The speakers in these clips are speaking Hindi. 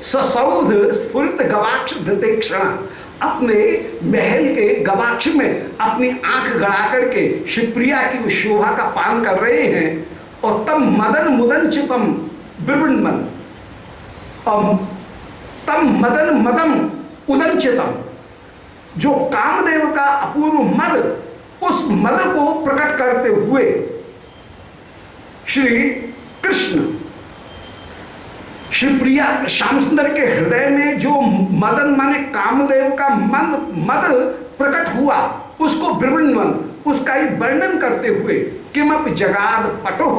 ससौध स्फुरित गवाक्ष धृतेक्षण, अपने महल के गवाक्ष में अपनी आंख गड़ा करके शिवप्रिया की वो शोभा का पान कर रहे हैं। और तम मदन मुदंचितम विवृणमन, और तम मदन मदम उदंचितम, जो कामदेव का अपूर्व मद, उस मद को प्रकट करते हुए श्री कृष्ण शिवप्रिया श्याम सुंदर के हृदय में जो मदन माने कामदेव का मद प्रकट हुआ, उसको विवृणन, उसका ही वर्णन करते हुए किमपि जगाद पटो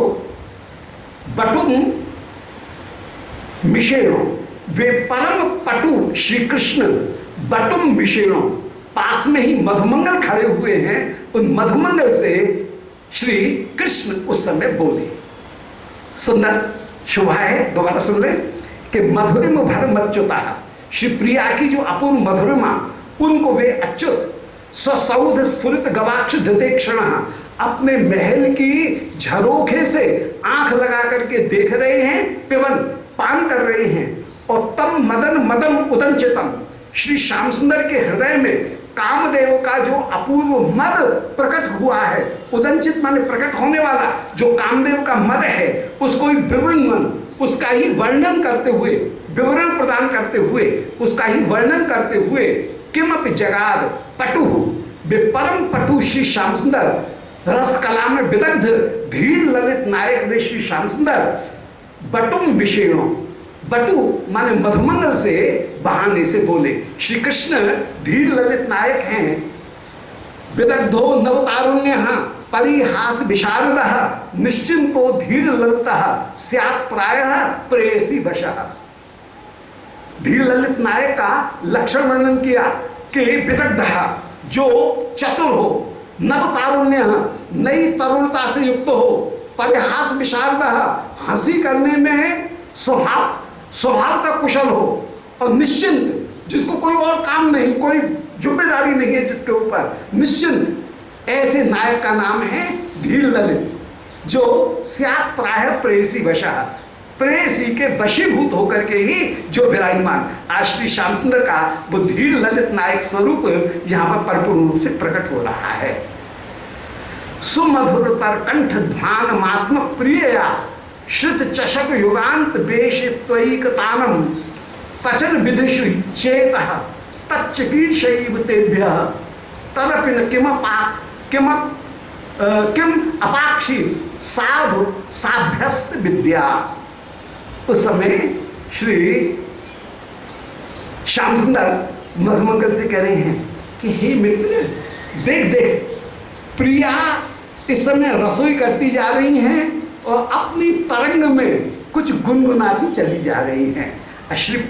बटुम मिशेणो, वे परम पटु श्री कृष्ण बटुम मिशेणो, पास में ही मधुमंगल खड़े हुए हैं। उन मधुमंगल से श्री कृष्ण उस समय बोले। सुंदर शोभा है, दोबारा सुन ले कि मधुरिम भरम अच्युता, शिवप्रिया की जो अपूर्व मधुरिमा, उनको वे अच्युत स्वसौध स्फुरित गवाक्ष धृतेक्षण, अपने महल की झरोखे से आंख लगा करके देख रहे हैं, पिबन पान कर रहे हैं। और तम मदन मदम उदंचितम, श्री श्याम सुंदर के हृदय में कामदेव का जो अपूर्व मद प्रकट हुआ है, उदंचित माने प्रकट होने वाला, जो कामदेव का मद है, उसको ही विवरण, उसका ही वर्णन करते हुए, विवरण प्रदान करते हुए, उसका ही वर्णन करते हुए किमपि जगाद पटु, वे परम पटु श्री श्याम सुंदर, रस कला में विदग्ध धीर ललित नायक वे श्री श्याम सुंदर बटुम विषेणो, बटु माने मधुमंगल से बहाने से बोले। श्री कृष्ण धीर ललित नायक हैं, विदग्धो नवतारुण्य परिहास विशारद निश्चिंतो धीर ललित स्यात् प्रायः प्रेयसी वशः। धीर ललित नायक का लक्षण वर्णन किया कि विदग्ध, जो चतुर हो, नवतारुण्य, नई तरुणता से युक्त हो, परिहास विशारद, हंसी करने में स्वभाव का कुशल हो, और निश्चिंत, जिसको कोई और काम नहीं, कोई जिम्मेदारी नहीं है जिसके ऊपर, निश्चिंत, ऐसे नायक का नाम है धीर ललित, जो स्यात् प्रायः प्रेयसी वशः, प्रेयसी के वशीभूत होकर के ही जो विराजमान। आज श्री श्याम सुंदर का वो धीर ललित नायक स्वरूप यहाँ पर परिपूर्ण रूप से प्रकट हो रहा है। सुमधुर तरकंठ ध्वान मात्म प्रियया श्रुत चषक युगांत बेश त्वयिकतानम पचन विधिषु चेत तच्चिकीर्षैव तेभ्यः तदपिन किम अपाक्षी साधु साभ्यस्त विद्या। उस समय श्री श्याम सुंदर मधुमंगल से कह रहे हैं कि हे मित्र, देख देख, प्रिया इस समय रसोई करती जा रही हैं और अपनी तरंग में कुछ गुनगुनाती चली जा रही हैं। श्री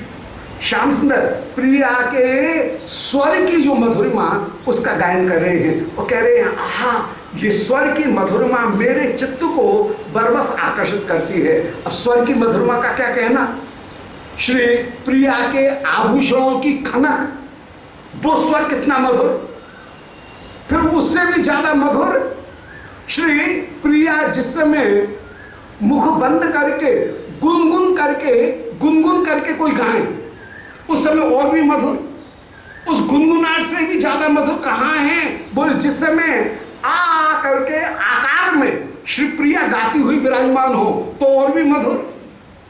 श्याम सुंदर प्रिया के स्वर की जो मधुरिमा, उसका गायन कर रहे हैं और कह रहे हैं, आहा, ये स्वर की मधुरिमा मेरे चित्त को बरबस आकर्षित करती है। अब स्वर की मधुरिमा का क्या कहना, श्री प्रिया के आभूषणों की खनक, वो स्वर कितना मधुर, फिर उससे भी ज्यादा मधुर श्री प्रिया जिस समय मुख बंद करके गुनगुन करके कोई गाए, उस समय और भी मधुर। उस गुनगुनाहट से भी ज्यादा मधुर कहाँ है, बोले जिस समय आ करके आकार में श्री प्रिया गाती हुई विराजमान हो तो और भी मधुर।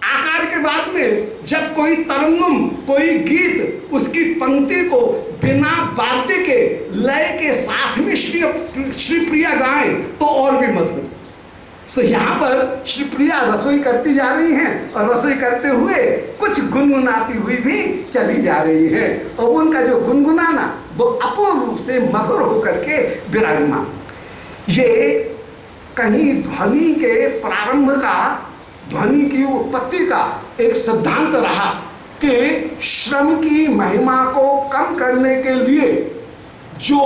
आकार के बाद में जब कोई तरंगम, कोई गीत, उसकी पंक्ति को बिना वाद्य के लय के साथ में श्री प्रिया गाए तो और भी मधुर। सो यहाँ पर श्री प्रिया रसोई करती जा रही हैं और रसोई करते हुए कुछ गुनगुनाती हुई भी चली जा रही है, और उनका जो गुनगुनाना वो अपूर्ण रूप से मधुर होकर के विराजमान। ये कहीं ध्वनि के प्रारंभ का, ध्वनि की उत्पत्ति का एक सिद्धांत रहा कि श्रम की महिमा को कम करने के लिए जो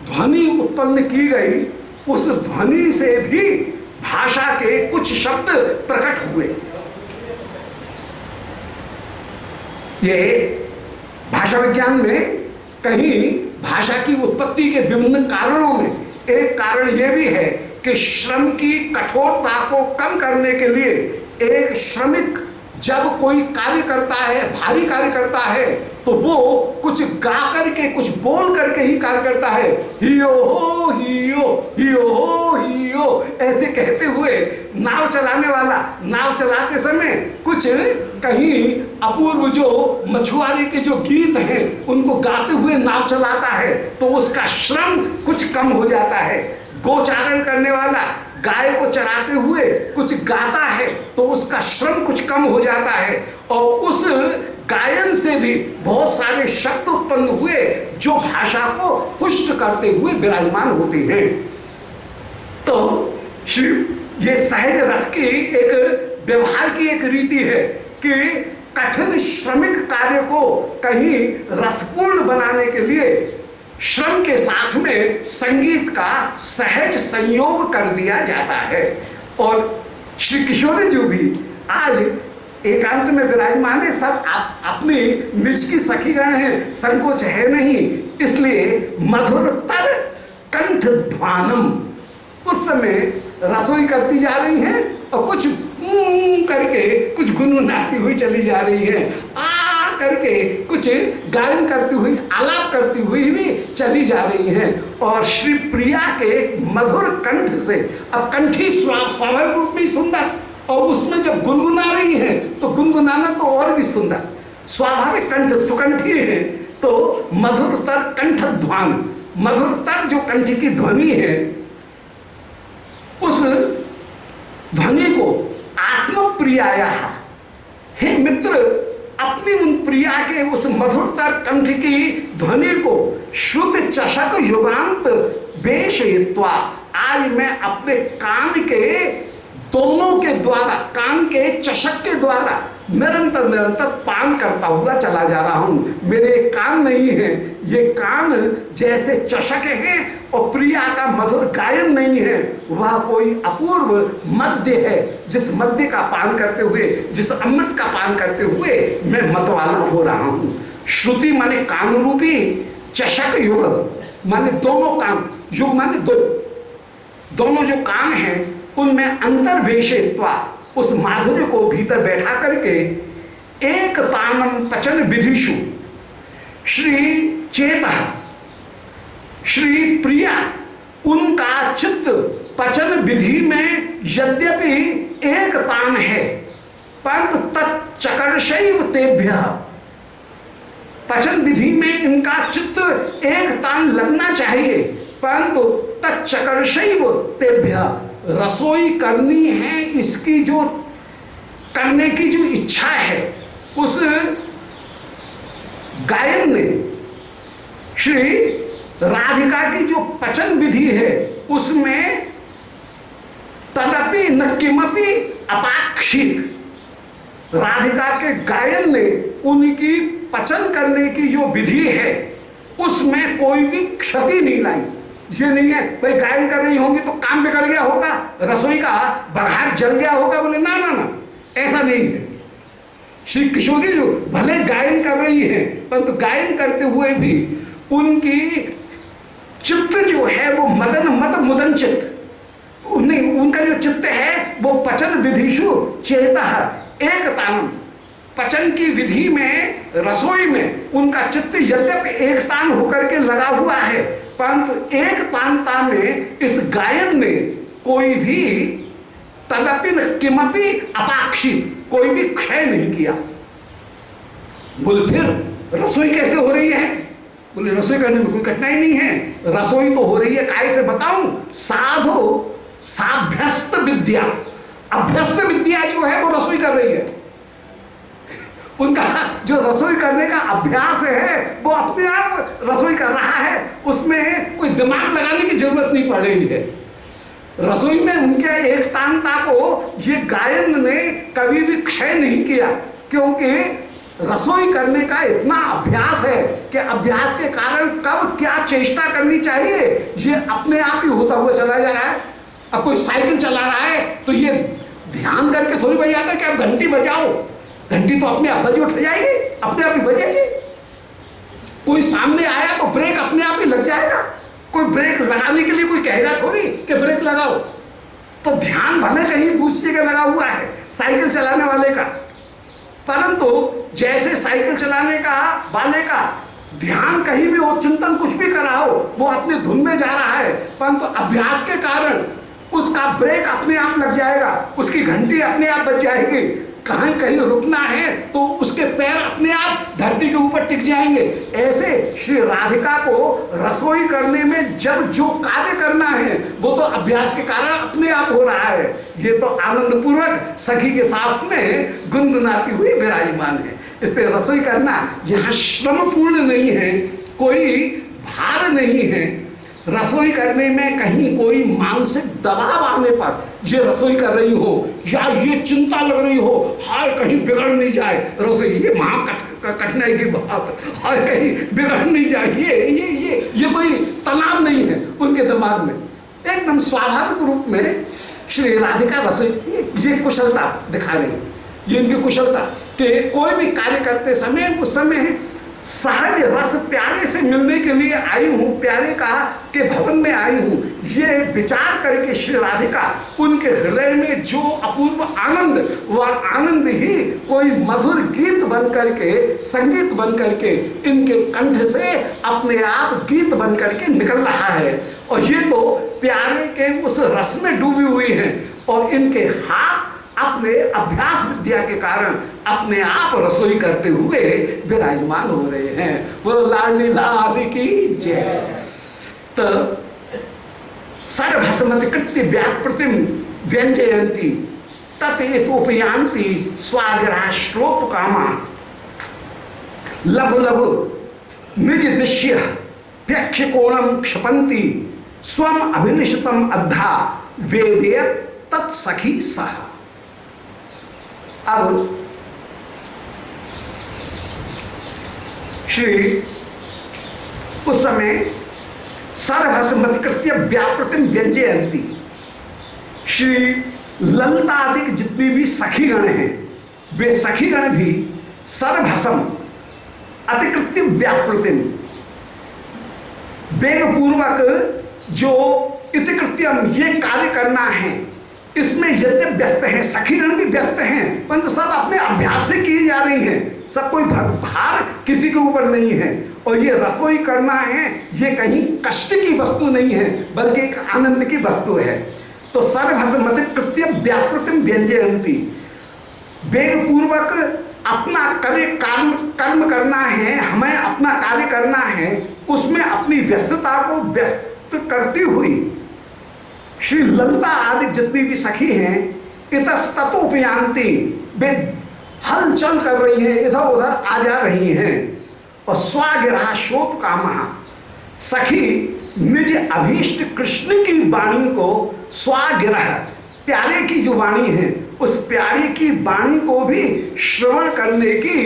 ध्वनि उत्पन्न की गई, उस ध्वनि से भी भाषा के कुछ शब्द प्रकट हुए। ये भाषा विज्ञान में कहीं भाषा की उत्पत्ति के विभिन्न कारणों में एक कारण यह भी है कि श्रम की कठोरता को कम करने के लिए एक श्रमिक जब कोई कार्य करता है, भारी कार्य करता है, तो वो कुछ गा करके, कुछ बोल करके ही कार्य करता है। हियो हो हियो, हियो हो हियो, ऐसे कहते हुए नाव चलाने वाला नाव चलाते समय कुछ कहीं अपूर्व जो मछुआरे के जो गीत हैं उनको गाते हुए नाव चलाता है, तो उसका श्रम कुछ कम हो जाता है। गोचारण करने वाला गाय को चराते हुए कुछ गाता है, तो उसका श्रम कुछ कम हो जाता है, और उस गायन से भी बहुत सारे शब्द उत्पन्न हुए जो भाषा को पुष्ट करते हुए विराजमान होते हैं। तो श्री ये सहज रस की एक व्यवहार की एक रीति है कि कठिन श्रमिक कार्य को कहीं रसपूर्ण बनाने के लिए श्रम के साथ में संगीत का सहज संयोग कर दिया जाता है। और श्री किशोरी जी भी आज एकांत में विराजमान है, सब अपनी निज की सखीगण है, संकोच है नहीं, इसलिए मधुरतर कंठ ध्वानम, उस समय रसोई करती जा रही है और कुछ करके कुछ गुनगुनाती हुई चली जा रही है, आ करके कुछ गायन करती हुई, आलाप करती हुई भी चली जा रही है। और श्री प्रिया के मधुर कंठ से, अब कंठी स्वाभाविक रूप में सुंदर, और उसमें जब गुनगुना रही है तो गुनगुनाना तो और भी सुंदर, स्वाभाविक कंठ सुकंठी है, तो मधुरतर कंठ ध्वान, मधुरतर जो कंठ की ध्वनि है, उस ध्वनि को आत्म प्रियाया, हे मित्र, अपनी उन प्रिया के उस मधुरतर कंठ की ध्वनि को श्रुत चषक युगांत बेशयित्वा, आज मैं अपने कान के दोनों के द्वारा, कान के चषक के द्वारा निरंतर निरंतर पान करता हुआ चला जा रहा हूं। मेरे कान नहीं है, ये कान जैसे चषक हैं, और प्रिया का मधुर गायन नहीं है, वह कोई अपूर्व मध्य है, जिस मध्य का पान करते हुए, जिस अमृत का पान करते हुए मैं मतवाला हो रहा हूं। श्रुति माने कान रूपी, चषक युग माने दोनों कान, युग माने दोनों जो कान हैं उनमें अंतर्वेशित्वा, उस माधुर्य को भीतर बैठा करके एक तानम पचन विधिषु श्री चेता, श्री प्रिया, उनका चित्त पचन विधि में यद्यपि एक तान है, परंतु तच्चकर्षैव तेभ्यः, पचन विधि में इनका चित्त एक तान लगना चाहिए, परंतु तच्चकर्षैव तेभ्यः, रसोई करनी है, इसकी जो करने की जो इच्छा है, उस गायन में श्री राधिका की जो पचन विधि है उसमें तदपि न किमपि अपाक्षित, राधिका के गायन में उनकी पचन करने की जो विधि है उसमें कोई भी क्षति नहीं लाई। ये नहीं है भाई गायन कर रही होंगी तो काम बिगड़ गया होगा, रसोई का बघार जल गया होगा, बोले ना ना ना, ऐसा नहीं है। श्री किशोरी जो भले गायन कर रही है, परंतु गायन करते हुए भी उनकी चित्त जो है वो मदन मद मुदन चित्त, उनका जो चित्त है वो पचन विधिषु चेतः एक तानम, पचन की विधि में, रसोई में उनका चित्त यद्यपि एक तान होकर के लगा हुआ है, परंतु एक तानता में इस गायन में कोई भी तदपि न किमपि अपाक्षी, कोई भी क्षय नहीं किया। बोले फिर रसोई कैसे हो रही है? बोले रसोई करने में कोई कठिनाई नहीं है, रसोई तो हो रही है काय से बताऊं, साधो साभ्यस्त विद्या, अभ्यस्त विद्या जो है वो रसोई कर रही है। उनका जो रसोई करने का अभ्यास है वो अपने आप रसोई कर रहा है, उसमें कोई दिमाग लगाने की जरूरत नहीं पड़ रही है। रसोई में उनके एक तानता को ये गायन ने कभी भी क्षय नहीं किया, क्योंकि रसोई करने का इतना अभ्यास है कि अभ्यास के कारण कब क्या चेष्टा करनी चाहिए ये अपने आप ही होता हुआ चला जा रहा है। अब कोई साइकिल चला रहा है तो ये ध्यान करके थोड़ी बज जाता है कि अब घंटी बजाओ, घंटी तो अपने आप बज उठ जाएगी, अपने आप ही बजेगी। कोई सामने आया तो ब्रेक अपने आप ही लग जाएगा, कोई ब्रेक लगाने के लिए कोई कहेगा थोड़ी कि ब्रेक लगाओ। तो ध्यान भले कहीं दूसरी जगह लगा हुआ है साइकिल चलाने वाले का, परंतु जैसे साइकिल चलाने का वाले का ध्यान कहीं भी हो, चिंतन कुछ भी करा हो, वो अपनी धुन में जा रहा है, परंतु अभ्यास के कारण उसका ब्रेक अपने आप लग जाएगा, उसकी घंटी अपने आप बज जाएगी, कहीं कहीं रुकना है तो उसके पैर अपने आप धरती के ऊपर टिक जाएंगे। ऐसे श्री राधिका को रसोई करने में जब जो कार्य करना है वो तो अभ्यास के कारण अपने आप हो रहा है। ये तो आनंद पूर्वक सखी के साथ में गुनगुनाती हुई विराजमान है। इसलिए रसोई करना यहाँ श्रम पूर्ण नहीं है, कोई भार नहीं है। रसोई करने में कहीं कोई मानसिक दबाव आने पर ये रसोई कर रही हो या ये चिंता लग रही हो, हाय कहीं बिगड़ नहीं जाए रसोई, ये महा कठिनाई की बात, हाय कहीं बिगड़ नहीं जाए, ये कोई तनाव नहीं है उनके दिमाग में। एकदम स्वाभाविक रूप में श्री राधिका रसोई ये कुशलता दिखा रही, ये इनकी कुशलता कि कोई भी कार्य करते समय उस समय सहज रस प्यारे से मिलने के लिए आई हूं, प्यारे का के भवन में आई हूं, ये विचार करके श्री राधिका उनके हृदय में जो अपूर्व आनंद, वह आनंद ही कोई मधुर गीत बन करके, संगीत बन करके इनके कंठ से अपने आप गीत बन करके निकल रहा है। और ये तो प्यारे के उस रस में डूबी हुई हैं और इनके हाथ अपने अभ्यास विद्या के कारण अपने आप रसोई करते हुए विराजमान हो रहे हैं। वो लाडली लाली की जय। तो सर्वसमति कृत्य व्याकृतिम व्यंजयंती तथोपयांती स्वाग्रह श्लोक कामा लघु लघु निज दृश्य प्यक्ष कोणम क्षपंती स्वम अभिनिषतम अद्धा वेदेत तत्सखी सह। अब श्री उस समय सर्वसमत्कृत्य व्यापृतिम व्यंजयंती, श्री ललिता आदि जितनी भी सखीगण हैं वे सखीगण भी सर्वसम अतिकृत्य व्यापृतिम वेग पूर्वक जो इतिकृत्यम ये कार्य करना है इसमें यद्य व्यस्त हैं, सखीगण भी व्यस्त हैं, परंतु सब अपने अभ्यास से की जा रही हैं, सब कोई भार किसी के ऊपर नहीं है। और ये रसोई करना है ये कहीं कष्ट की वस्तु नहीं है बल्कि एक आनंद की वस्तु है। तो सर्वसमतिकृत्य व्यापृतिम व्यंजयंती, वेग पूर्वक अपना कर्म करना है, हमें अपना कार्य करना है, उसमें अपनी व्यस्तता को व्यक्त करती हुई श्री ललिता आदि जितनी भी सखी हैं इतस्ततोपयांती, वे हलचल कर रही हैं, इधर उधर आ जा रही हैं। और स्वागिरा शोक कामा, सखी निज अभीष्ट कृष्ण की वाणी को स्वागिरह, प्यारे की जो वाणी है उस प्यारे की वाणी को भी श्रवण करने की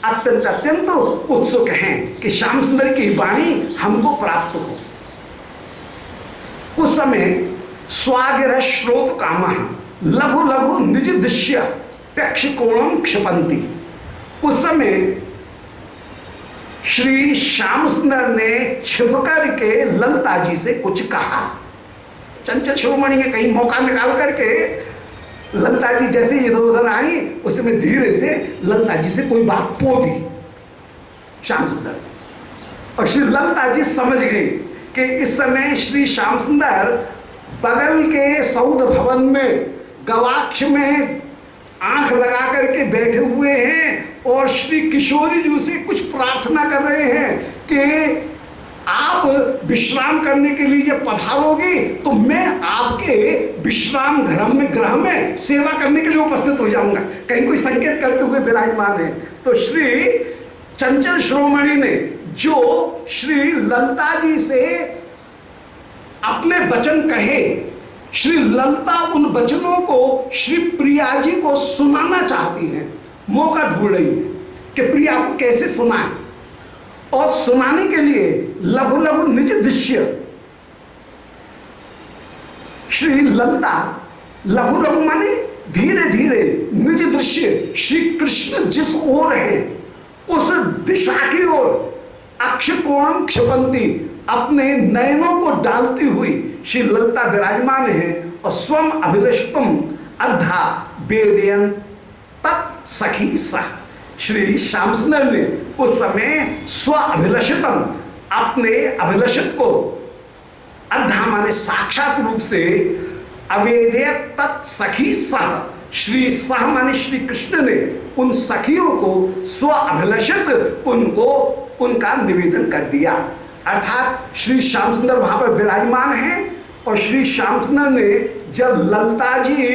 अत्यंत अत्यंत उत्सुक हैं कि श्याम सुंदर की वाणी हमको प्राप्त हो। उस समय स्वागिरह श्रोत कामा लघु लघु निज दृश्य प्यक्ष कोणम क्षपंती, उस समय श्री श्याम सुंदर ने छिप करके ललिता जी से कुछ कहा। चंचल शिरोमणि ने कहीं मौका निकाल करके ललिता जी जैसे इधर उधर आई उसमें धीरे से ललिता जी से कोई बात पो दी श्याम सुंदर, और श्री ललिता जी समझ गई कि इस समय श्री श्याम सुंदर बगल के सौद भवन में गवाक्ष में आंख लगा करके बैठे हुए हैं और श्री किशोरी जी से कुछ प्रार्थना कर रहे हैं कि आप विश्राम करने के लिए पधारोगे तो मैं आपके विश्राम ग्रह में सेवा करने के लिए उपस्थित हो जाऊंगा, कहीं कोई संकेत करते हुए विराजमान है। तो श्री चंचल शिरोमणि ने जो श्री ललिता जी से अपने वचन कहे, श्री ललिता उन वचनों को श्री प्रिया जी को सुनाना चाहती हैं, मौका ढूंढ रही है कि प्रिया को कैसे सुनाए। और सुनाने के लिए लघु लघु निज दृश्य, श्री ललिता लघु लघु माने धीरे धीरे निज दृश्य, श्री कृष्ण जिस ओर है उस दिशा की ओर अक्ष कोणम क्षपंती, अपने नयनों को डालती हुई श्री ललिता विराजमान है। और स्वम अभिलषितम अर्धा वेदयन तत्सखी सह। श्री श्याम सुंदर ने उस समय स्व अभिलषितम, अपने अभिलषित को, अद्धा माने साक्षात रूप से, अवेदे तत्सखी सह, श्री सह माने श्री कृष्ण ने उन सखियों को स्व अभिलषित उनको उनका निवेदन कर दिया। अर्थात श्री श्याम सुंदर वहां पर विराजमान हैं और श्री श्याम सुंदर ने जब ललता जी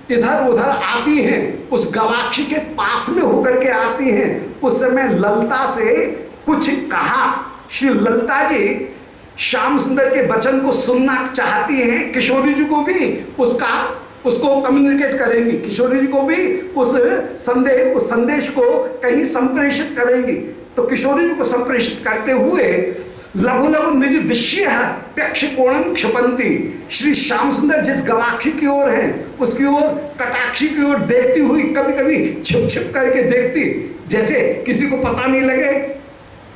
इधर उधर आती हैं, उस गवाक्षी के पास में होकर के आती हैं, उस समय ललता से कुछ कहा। श्री ललता जी श्याम सुंदर के वचन को सुनना चाहती हैं, किशोरी जी को भी उसको कम्युनिकेट करेंगी, किशोरी जी को भी उस संदेश को कहीं संप्रेषित करेंगी। तो किशोरी जी को संप्रेषित करते हुए लघु लघु निज दृश्य प्यक्ष कोणम क्षिपंती, श्री श्याम सुंदर जिस गवाक्षी की ओर है उसकी ओर, कटाक्षी की ओर देखती हुई कभी कभी छिप छिप करके देखती, जैसे किसी को पता नहीं लगे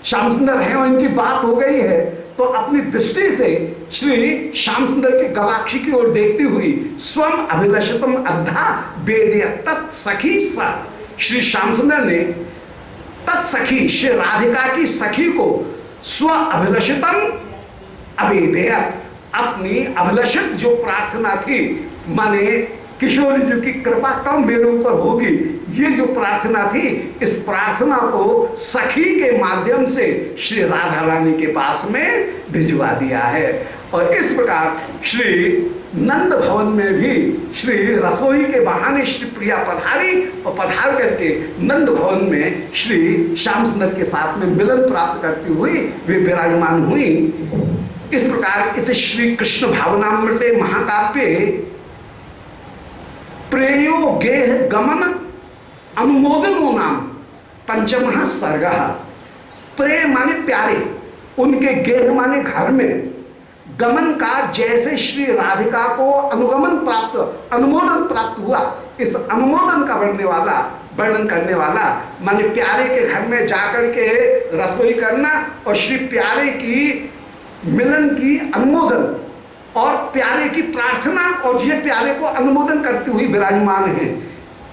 श्याम सुंदर है और इनकी बात हो गई है, तो अपनी दृष्टि से श्री श्याम सुंदर के गवाक्षी की ओर देखती हुई स्वम अभिलषितम अद्धा वेदे तत्सखी सह, श्री श्याम सुंदर ने तत्सखी श्री राधिका की सखी को स्व अभिलषितम अवेदयत, अपनी अभिलषित जो प्रार्थना थी, माने किशोरी जी की कृपा कम मेरे ऊपर होगी, ये जो प्रार्थना थी, इस प्रार्थना को सखी के माध्यम से श्री राधा रानी के पास में भिजवा दिया है। और इस प्रकार श्री नंद भवन में भी श्री रसोई के बहाने श्री प्रिया पधारी और पधार करके नंद भवन में श्री श्याम सुंदर के साथ में मिलन प्राप्त करती हुई वे विराजमान हुई। इस प्रकार इत श्री कृष्ण भावनामृते महाकाव्ये प्रेयो गेह गमन अनुमोदनो नाम पंचमः सर्ग। प्रेम माने प्यारे, उनके गेह माने घर में, गमन का जैसे श्री राधिका को अनुमोदन प्राप्त हुआ, इस अनुमोदन का वर्णन करने वाला माने प्यारे के घर में जाकर के रसोई करना और श्री प्यारे की मिलन की अनुमोदन और प्यारे की प्रार्थना, और ये प्यारे को अनुमोदन करती हुई विराजमान है,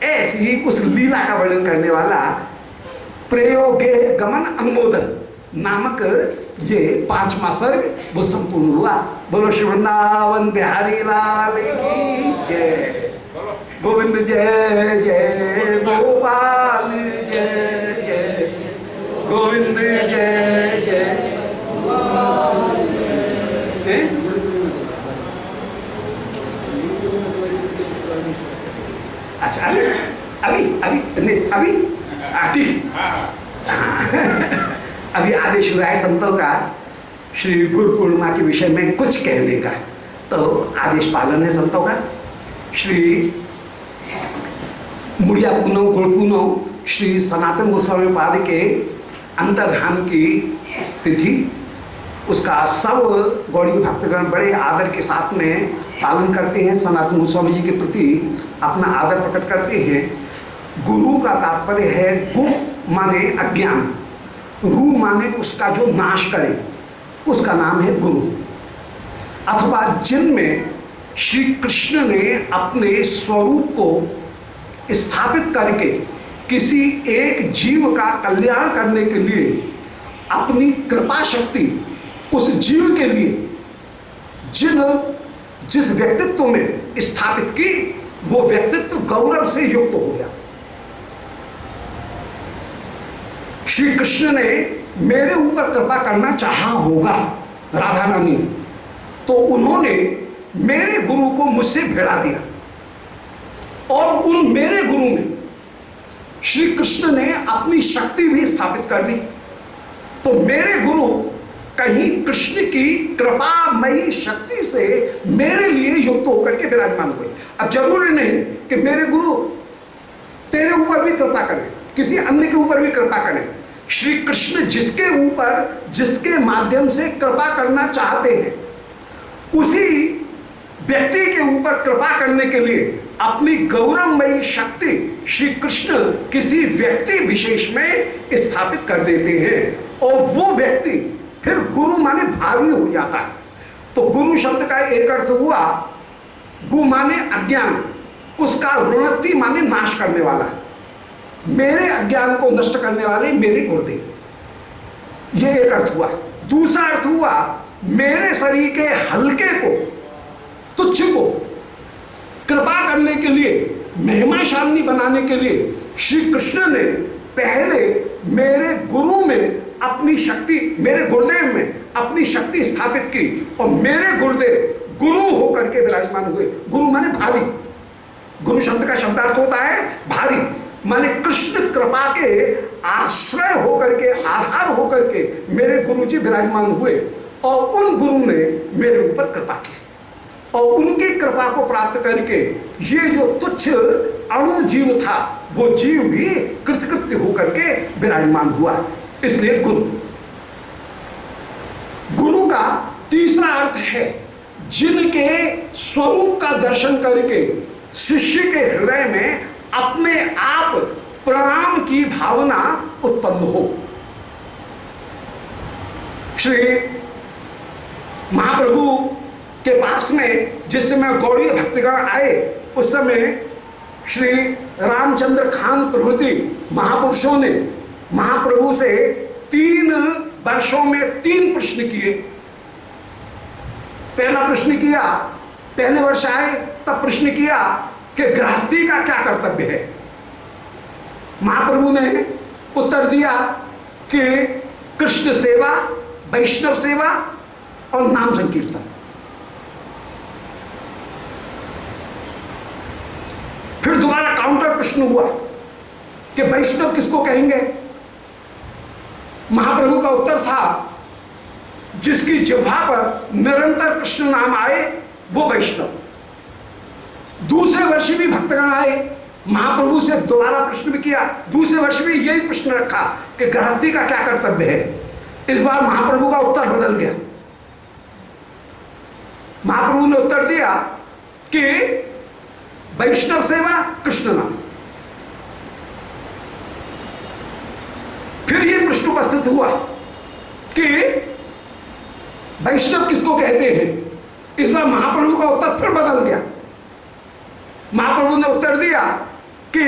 ऐसी उस लीला का वर्णन करने वाला प्रयोगे गमन अनुमोदन नामक ये 5वां सर्ग वो संपूर्ण हुआ। बोलो श्री वृंदावन बिहारी लाल की जय, गोविंद जय जय गोपाल जय जय, गोविंद जय जय। अच्छा अभी आदेश हुआ है संतों का श्री गुरु पूर्णिमा के विषय में कुछ कहने का, तो आदेश पालन है संतों का। श्री मुड़िया पूनम गुरु पूनम श्री सनातन गोस्वामी पाद के अंतर्धान की तिथि, उसका सब गौड़ी भक्तगण बड़े आदर के साथ में पालन करते हैं, सनातन गोस्वामी जी के प्रति अपना आदर प्रकट करते हैं। गुरु का तात्पर्य है गु माने अज्ञान, रू माने उसका जो नाश करे, उसका नाम है गुरु। अथवा जिनमें श्री कृष्ण ने अपने स्वरूप को स्थापित करके किसी एक जीव का कल्याण करने के लिए अपनी कृपा शक्ति उस जीव के लिए जिस व्यक्तित्व में स्थापित की, वो व्यक्तित्व गौरव से युक्त हो गया। श्री कृष्ण ने मेरे ऊपर कृपा करना चाहा होगा राधा रानी, तो उन्होंने मेरे गुरु को मुझसे भिड़ा दिया और उन मेरे गुरु में श्री कृष्ण ने अपनी शक्ति भी स्थापित कर दी। तो मेरे गुरु कहीं कृष्ण की कृपामयी शक्ति से मेरे लिए युक्त होकर के विराजमान हुए। अब जरूरी नहीं कि मेरे गुरु तेरे ऊपर भी कृपा करें, किसी अन्य के ऊपर भी कृपा करें। श्री कृष्ण जिसके ऊपर जिसके माध्यम से कृपा करना चाहते हैं, उसी व्यक्ति के ऊपर कृपा करने के लिए अपनी गौरवमयी शक्ति श्री कृष्ण किसी व्यक्ति विशेष में स्थापित कर देते हैं और वो व्यक्ति फिर गुरु माने भावी हो जाता है। तो गुरु शब्द का एक अर्थ हुआ गु माने अज्ञान, उसका ऋणति माने नाश करने वाला, मेरे अज्ञान को नष्ट करने वाले मेरे गुरुदेव, ये एक अर्थ हुआ। दूसरा अर्थ हुआ, मेरे शरीर के हल्के को, तुच्छ को कृपा करने के लिए, महिमाशालिनी बनाने के लिए श्री कृष्ण ने पहले मेरे गुरु में अपनी शक्ति, मेरे गुरुदेव में अपनी शक्ति स्थापित की, और मेरे गुरुदेव गुरु होकर के विराजमान हुए। गुरु माने भारी, गुरु शब्द का शब्दार्थ होता है भारी, माने कृष्ण कृपा के आश्रय होकर के, आधार होकर के मेरे गुरु जी विराजमान हुए, और उन गुरु ने मेरे ऊपर कृपा की, और उनकी कृपा को प्राप्त करके ये जो तुच्छ अणु जीव था, वो जीव भी कृतकृत्य होकर के विराजमान हुआ। इसलिए गुरु, गुरु का तीसरा अर्थ है जिनके स्वरूप का दर्शन करके शिष्य के हृदय में अपने आप प्रणाम की भावना उत्पन्न हो। श्री महाप्रभु के पास में जिस समय गौड़ीय भक्तगण आए, उस समय श्री रामचंद्र खान प्रभृति महापुरुषों ने महाप्रभु से 3 वर्षों में 3 प्रश्न किए। पहला प्रश्न किया, पहले वर्ष आए तब प्रश्न किया कि गृहस्थी का क्या कर्तव्य है। महाप्रभु ने उत्तर दिया कि कृष्ण सेवा, वैष्णव सेवा और नाम संकीर्तन। फिर दोबारा काउंटर प्रश्न हुआ कि वैष्णव किसको कहेंगे। महाप्रभु का उत्तर था, जिसकी जिह्वा पर निरंतर कृष्ण नाम आए वो वैष्णव। दूसरे वर्ष भी भक्तगण आए, महाप्रभु से दोबारा प्रश्न भी किया, दूसरे वर्ष भी यही प्रश्न रखा कि गृहस्थी का क्या कर्तव्य है। इस बार महाप्रभु का उत्तर बदल गया। महाप्रभु ने उत्तर दिया कि वैष्णव सेवा, कृष्ण नाम। फिर यह प्रश्न उपस्थित हुआ कि वैष्णव किसको कहते हैं। इस बार महाप्रभु का उत्तर फिर बदल गया। महाप्रभु ने उत्तर दिया कि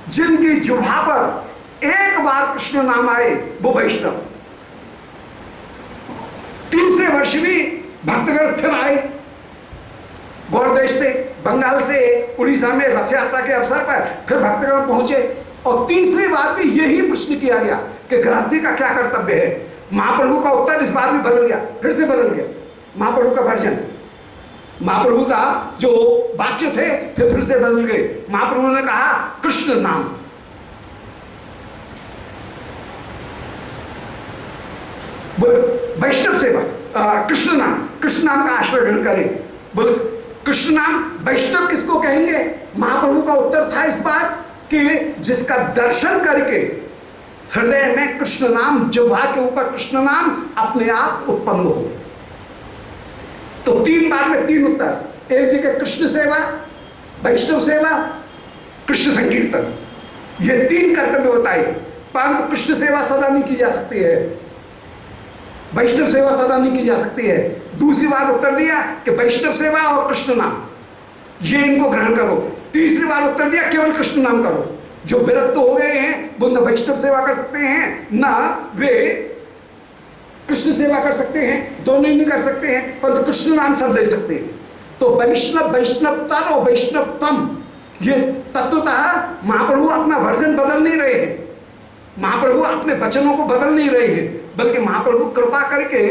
जिनकी जिह्वा पर एक बार कृष्ण नाम आए वो वैष्णव। तीसरे वर्ष भी भक्तगण फिर आए, गौड़ देश से, बंगाल से, उड़ीसा में रथ यात्रा के अवसर पर फिर भक्तगण पहुंचे, और तीसरी बार भी यही प्रश्न किया गया कि गृहस्थी का क्या कर्तव्य है। महाप्रभु का उत्तर इस बार भी बदल गया, फिर से बदल गया। महाप्रभु का वर्जन, महाप्रभु का जो वाक्य थे फिर से बदल गए। महाप्रभु ने कहा कृष्ण नाम। वैष्णव सेवा, कृष्ण नाम, कृष्ण नाम का आश्रय ग्रहण करें। बोले कृष्ण नाम वैष्णव किसको कहेंगे। महाप्रभु का उत्तर था इस बात कि जिसका दर्शन करके हृदय में कृष्ण नाम, जिह्वा के ऊपर कृष्ण नाम अपने आप उत्पन्न हो। तो 3 बार में 3 उत्तर। एक जगह कृष्ण सेवा, वैष्णव सेवा, कृष्ण संकीर्तन, ये 3 कर्तव्य बताए। परंतु कृष्ण सेवा सदा नहीं की जा सकती है, वैष्णव सेवा सदा नहीं की जा सकती है। दूसरी बार उत्तर दिया कि वैष्णव सेवा और कृष्ण नाम ये इनको ग्रहण करो। तीसरी बार उत्तर दिया केवल कृष्ण नाम करो। जो विरक्त हो गए हैं वो न वैष्णव सेवा कर सकते हैं, न वे कृष्ण सेवा कर सकते हैं, दोनों ही नहीं कर सकते हैं, परंतु कृष्ण नाम सब ले सकते हैं। तो वैष्णव, वैष्णवतर और वैष्णवतम, ये तत्वतः महाप्रभु अपना वर्जन बदल नहीं रहे हैं, महाप्रभु अपने वचनों को बदल नहीं रहे हैं, बल्कि महाप्रभु कृपा करके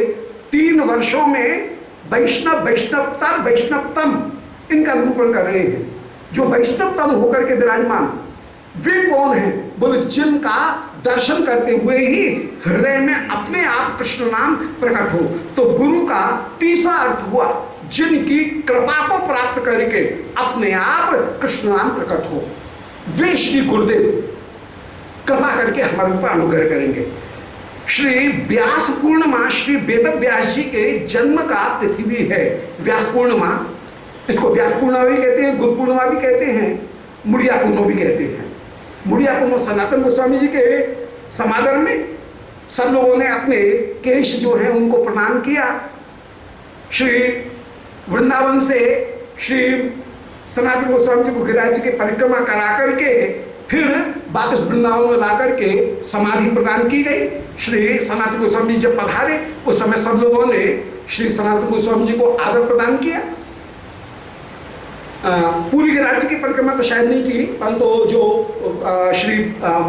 3 वर्षों में वैष्णव, वैष्णवतर, वैष्णवतम इनका निरूपण कर रहे हैं। जो वैष्णवतम होकर के विराजमान वे कौन है। बोले जिनका दर्शन करते हुए ही हृदय में अपने आप कृष्ण नाम प्रकट हो। तो गुरु का तीसरा अर्थ हुआ जिनकी कृपा को प्राप्त करके अपने आप कृष्ण नाम प्रकट हो। वे श्री गुरुदेव कृपा करके हमारे ऊपर अनुग्रह करेंगे। श्री व्यास पूर्णिमा श्री वेद व्यास जी के जन्म का तिथि भी है। व्यास पूर्णिमा, इसको व्यास पूर्णिमा भी कहते हैं, गुरु पूर्णिमा भी कहते हैं, मुड़िया पूर्णिमा भी कहते हैं। मुड़िया पूर्णिमा सनातन गोस्वामी जी के समादर में सब लोगों ने अपने केश जो हैं उनको प्रणाम किया। श्री वृंदावन से श्री सनातन गोस्वामी जी को गिरिराज जी की परिक्रमा करा करके फिर वापस वृंदावन में ला करके समाधि प्रदान की गई। श्री सनातन गोस्वामी जी जब पधारे उस समय सब लोगों ने श्री सनातन गोस्वामी जी को आदर प्रदान किया। पूरी के राज्य की परिक्रमा तो शायद नहीं की, परंतु जो श्री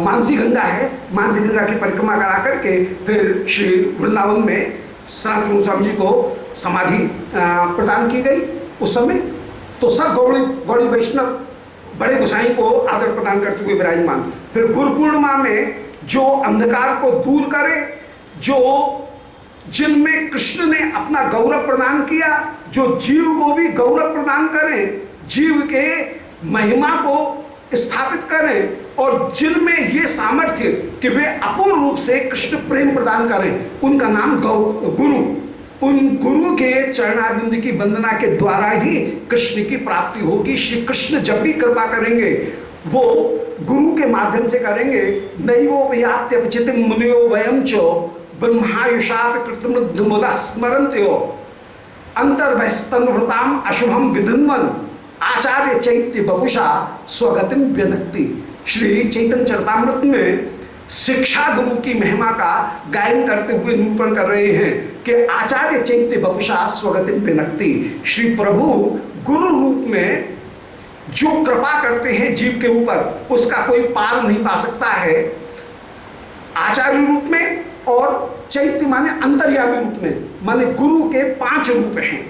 मानसी गंगा है, मानसी गंगा की परिक्रमा करा करके फिर श्री वृंदावन में सनातन गोस्वामी जी को समाधि प्रदान की गई। उस समय तो सब गौड़ी वैष्णव बड़े गोसाई को आदर प्रदान करते हुए विराजमान। फिर गुरु पूर्णिमा में जो अंधकार को दूर करे, जो जिनमें कृष्ण ने अपना गौरव प्रदान किया, जो जीव को भी गौरव प्रदान करें, जीव के महिमा को स्थापित करें, और जिनमें ये सामर्थ्य कि वे अपूर्ण रूप से कृष्ण प्रेम प्रदान करें, उनका नाम गुरु। उन गुरु के चरणारविंद की वंदना के द्वारा ही कृष्ण की प्राप्ति होगी। श्री कृष्ण जब भी कृपा करेंगे वो गुरु के माध्यम से करेंगे। नैवोपयात्यपचित मुनियो वयम चो ब्रह्मायुषाप कृतमुदा स्मरन्त्यो अंतर्बहिस्तन्वृताम अशुभम विधन्वन आचार्य चैत्य बपुषा स्वगतिम व्यनक्ति। श्री चैतन्य चरितामृत में शिक्षा गुरु की महिमा का गायन करते हुए निरूपण कर रहे हैं कि आचार्य चैत्य बपुषा स्वगतिम व्यनक्ति। श्री प्रभु गुरु रूप में जो कृपा करते हैं जीव के ऊपर, उसका कोई पार नहीं पा सकता है। आचार्य रूप में और चैत्य माने अंतर्यामी रूप में, माने गुरु के 5 रूप हैं।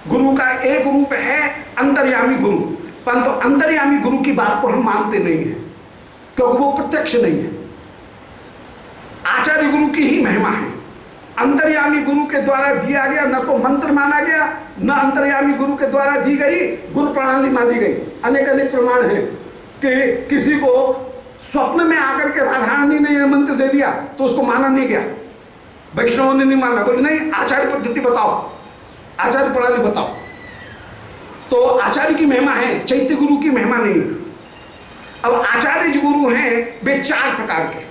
गुरु का एक रूप है अंतर्यामी गुरु, परंतु अंतर्यामी गुरु की बात को हम मानते नहीं हैं क्योंकि वो प्रत्यक्ष नहीं है। आचार्य गुरु की ही महिमा है। अंतर्यामी गुरु के द्वारा दिया गया न तो मंत्र माना गया, न अंतर्यामी गुरु के द्वारा दी गई गुरु प्रणाली मानी गई। अनेक अनेक प्रमाण है कि किसी को स्वप्न में आकर के राधा रानी ने यह मंत्र दे दिया तो उसको माना नहीं गया, वैष्णवों ने नहीं माना, बोले नहीं आचार्य पद्धति बताओ, आचार्य प्रणाली बताओ। तो आचार्य की महिमा है, चैत्य गुरु की महिमा नहीं है। अब आचार्य जो गुरु हैं वे 4 प्रकार के।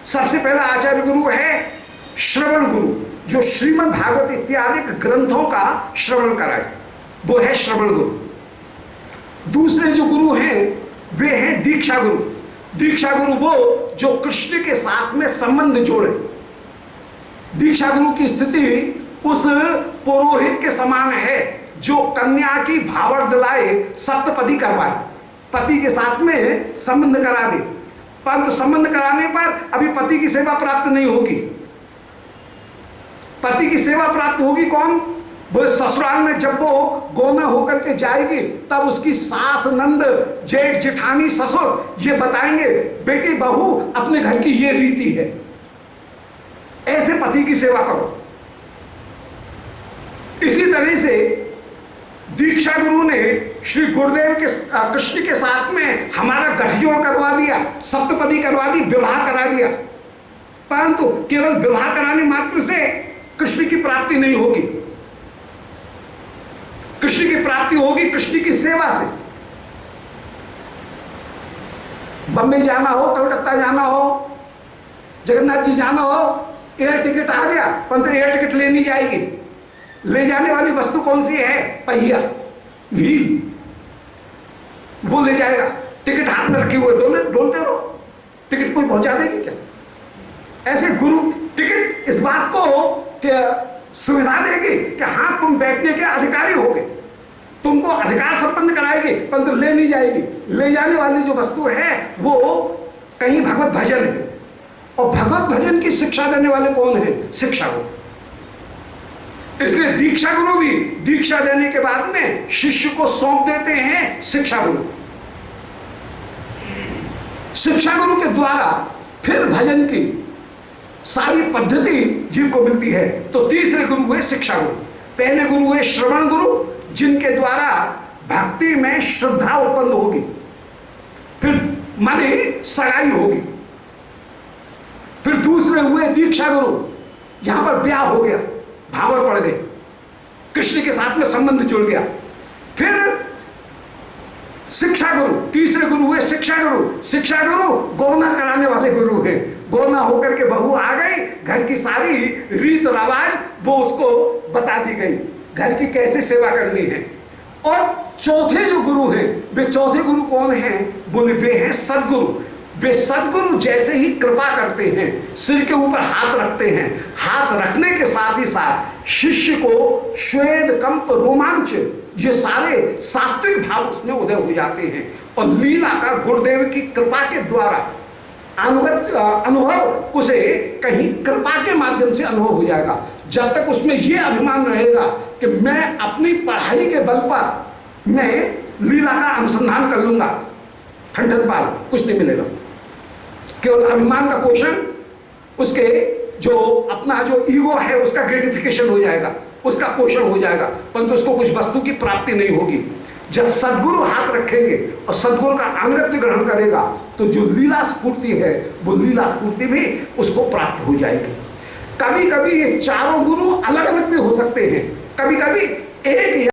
सबसे पहला आचार्य गुरु है श्रवण गुरु, जो श्रीमद् भागवत इत्यादि ग्रंथों का श्रवण कराए, वो है श्रवण गुरु। दूसरे जो गुरु हैं वे हैं दीक्षा गुरु। दीक्षा गुरु वो जो कृष्ण के साथ में संबंध जोड़े। दीक्षा गुरु की स्थिति उस पुरोहित के समान है जो कन्या की भावर दिलाए, सप्तपदी करवाए, पति के साथ में संबंध करा दे, परंतु संबंध कराने पर अभी पति की सेवा प्राप्त नहीं होगी। पति की सेवा प्राप्त होगी कौन? वो ससुराल में जब वो गोना होकर के जाएगी तब उसकी सास, नंद, जेठ, जेठानी, ससुर ये बताएंगे बेटी बहू अपने घर की ये रीति है, ऐसे पति की सेवा करो। इसी तरह से दीक्षा गुरु ने श्री गुरुदेव के कृष्ण के साथ में हमारा गठजोड़ करवा दिया, सप्तपदी करवा दी, विवाह करा दिया, परंतु केवल विवाह कराने मात्र से कृष्ण की प्राप्ति नहीं होगी। कृष्ण की प्राप्ति होगी कृष्ण की सेवा से। बम्बई जाना हो, कलकत्ता जाना हो, जगन्नाथ जी जाना हो, एयर टिकट आ गया, परंतु एयर टिकट लेनी जाएगी। ले जाने वाली वस्तु कौन सी है? पहिया, व्हील, वो ले जाएगा। टिकट हाथ में रखे हुए डोलते रहो, टिकट कोई पहुंचा देगी क्या? ऐसे गुरु टिकट इस बात को सुविधा देगी कि हाँ तुम बैठने के अधिकारी होगे, तुमको अधिकार संपन्न कराएगी, परंतु ले नहीं जाएगी। ले जाने वाली जो वस्तु है वो कहीं भगवत भजन है, और भगवत भजन की शिक्षा देने वाले कौन है? शिक्षा गुरु। इसलिए दीक्षा गुरु भी दीक्षा देने के बाद में शिष्य को सौंप देते हैं शिक्षा गुरु। शिक्षा गुरु के द्वारा फिर भजन की सारी पद्धति जीव को मिलती है। तो तीसरे गुरु हुए शिक्षा गुरु। पहले गुरु हुए श्रवण गुरु, जिनके द्वारा भक्ति में श्रद्धा उत्पन्न होगी, फिर माने सगाई होगी। फिर दूसरे हुए दीक्षा गुरु, यहां पर ब्याह हो गया, भावर पड़ गए, कृष्ण के साथ में संबंध जुड़ गया। फिर शिक्षा गुरु, तीसरे गुरु हुए शिक्षा गुरु। शिक्षा गुरु गौना कराने वाले गुरु हैं। गौना होकर के बहू आ गई, घर की सारी रीत रिवाज वो उसको बता दी गई, घर की कैसे सेवा करनी है। और चौथे जो गुरु हैं, वे चौथे गुरु कौन हैं? बोले वे हैं सदगुरु। वे सदगुरु जैसे ही कृपा करते हैं, सिर के ऊपर हाथ रखते हैं, हाथ रखने के साथ ही साथ शिष्य को श्वेद कंप रोमांच, ये सारे सात्विक भाव उसमें उदय हो जाते हैं। और लीला का गुरुदेव की कृपा के द्वारा अनुभव उसे कहीं कृपा के माध्यम से अनुभव हो जाएगा। जब तक उसमें यह अभिमान रहेगा कि मैं अपनी पढ़ाई के बल पर मैं लीला का अनुसंधान कर लूंगा, ठंडन पाल कुछ नहीं मिलेगा। केवल अभिमान का पोषण, उसके जो अपना जो ईगो है उसका ग्रेटिफिकेशन हो जाएगा, उसका पोषण हो जाएगा, परंतु उसको कुछ वस्तु की प्राप्ति नहीं होगी। जब सदगुरु हाथ रखेंगे और सदगुरु का अंगत्व ग्रहण करेगा तो जो लीला स्फूर्ति है वो लीला स्फूर्ति भी उसको प्राप्त हो जाएगी। कभी कभी ये चारों गुरु अलग अलग भी हो सकते हैं, कभी कभी एक